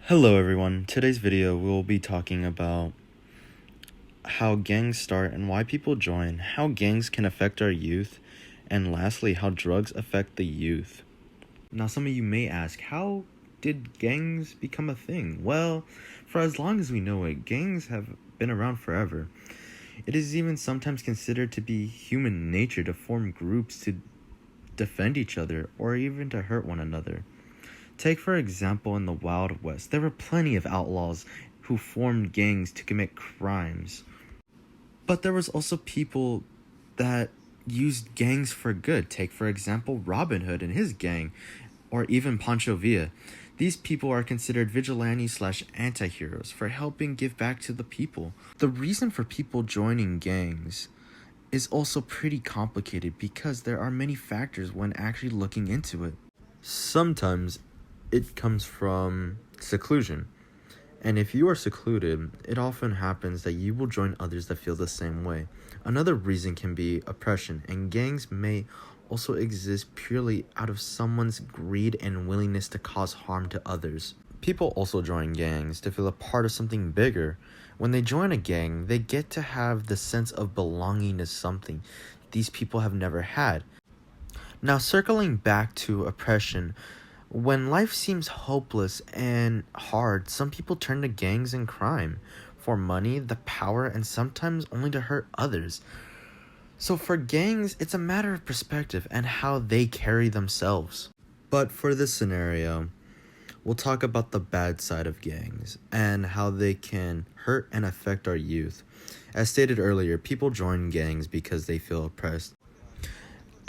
Hello everyone, today's video we'll be talking about how gangs start and why people join, how gangs can affect our youth, and lastly how drugs affect the youth. Now some of you may ask, how did gangs become a thing? Well, for as long as we know it, gangs have been around forever. It is even sometimes considered to be human nature to form groups to defend each other or even to hurt one another. Take, for example, in the Wild West, there were plenty of outlaws who formed gangs to commit crimes. But there was also people that used gangs for good. Take, for example, Robin Hood and his gang, or even Pancho Villa. These people are considered vigilantes/anti-heroes for helping give back to the people. The reason for people joining gangs is also pretty complicated because there are many factors when actually looking into it. Sometimes it comes from seclusion. And if you are secluded, it often happens that you will join others that feel the same way. Another reason can be oppression, and gangs may also exist purely out of someone's greed and willingness to cause harm to others. People also join gangs to feel a part of something bigger. When they join a gang, they get to have the sense of belonging to something these people have never had. Now, circling back to oppression, when life seems hopeless and hard, some people turn to gangs and crime for money, the power, and sometimes only to hurt others. So for gangs, it's a matter of perspective and how they carry themselves. But for this scenario, we'll talk about the bad side of gangs and how they can hurt and affect our youth. As stated earlier, people join gangs because they feel oppressed.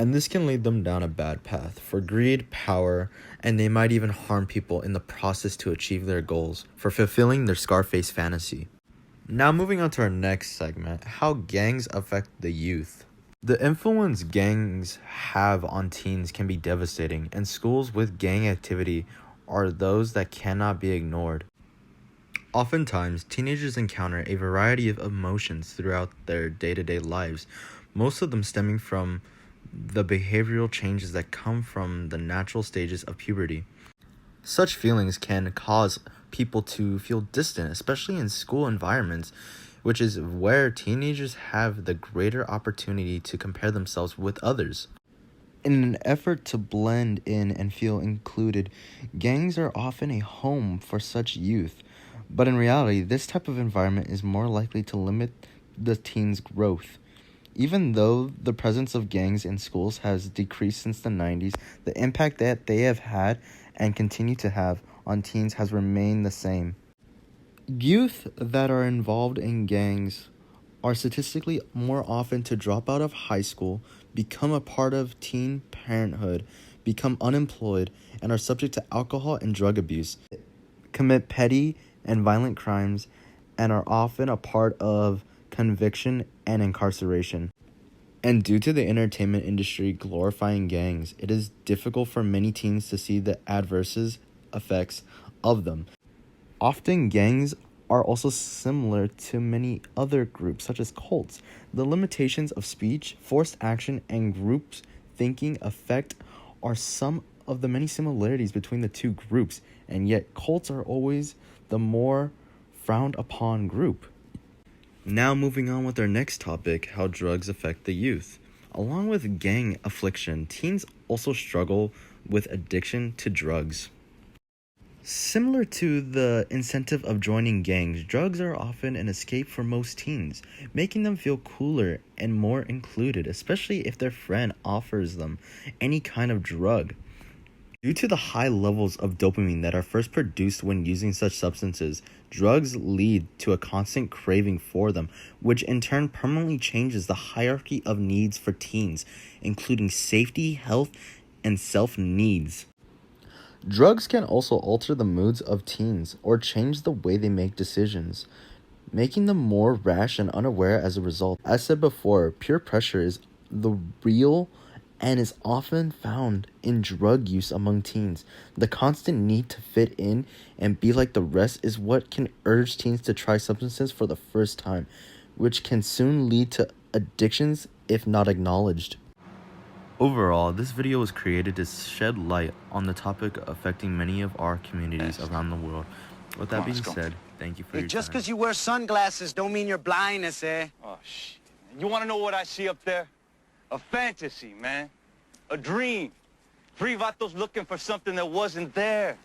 And this can lead them down a bad path for greed, power, and they might even harm people in the process to achieve their goals for fulfilling their Scarface fantasy. Now moving on to our next segment, how gangs affect the youth. The influence gangs have on teens can be devastating, and schools with gang activity are those that cannot be ignored. Oftentimes, teenagers encounter a variety of emotions throughout their day-to-day lives, most of them stemming from the behavioral changes that come from the natural stages of puberty. Such feelings can cause people to feel distant, especially in school environments, which is where teenagers have the greater opportunity to compare themselves with others. In an effort to blend in and feel included, gangs are often a home for such youth. But in reality, this type of environment is more likely to limit the teen's growth. Even though the presence of gangs in schools has decreased since the 90s, the impact that they have had and continue to have on teens has remained the same. Youth that are involved in gangs are statistically more often to drop out of high school, become a part of teen parenthood, become unemployed, and are subject to alcohol and drug abuse, commit petty and violent crimes, and are often a part of conviction and incarceration. And due to the entertainment industry glorifying gangs, it is difficult for many teens to see the adverse effects of them. Often gangs are also similar to many other groups such as cults. The limitations of speech, forced action, and groups thinking effect are some of the many similarities between the two groups, and yet cults are always the more frowned upon group. Now moving on with our next topic, how drugs affect the youth. Along with gang affliction, teens also struggle with addiction to drugs. Similar to the incentive of joining gangs, drugs are often an escape for most teens, making them feel cooler and more included, especially if their friend offers them any kind of drug. Due to the high levels of dopamine that are first produced when using such substances, drugs lead to a constant craving for them, which in turn permanently changes the hierarchy of needs for teens, including safety, health, and self-needs. Drugs can also alter the moods of teens or change the way they make decisions, making them more rash and unaware as a result. As said before, peer pressure is the real and is often found in drug use among teens. The constant need to fit in and be like the rest is what can urge teens to try substances for the first time, which can soon lead to addictions if not acknowledged. Overall, this video was created to shed light on the topic affecting many of our communities around the world, With that being said, thank you for Hey, your just time. because you wear sunglasses don't mean you're blindness, eh? Oh, shit. You want to know what I see up there? A fantasy, man. A dream. Three vatos looking for something that wasn't there.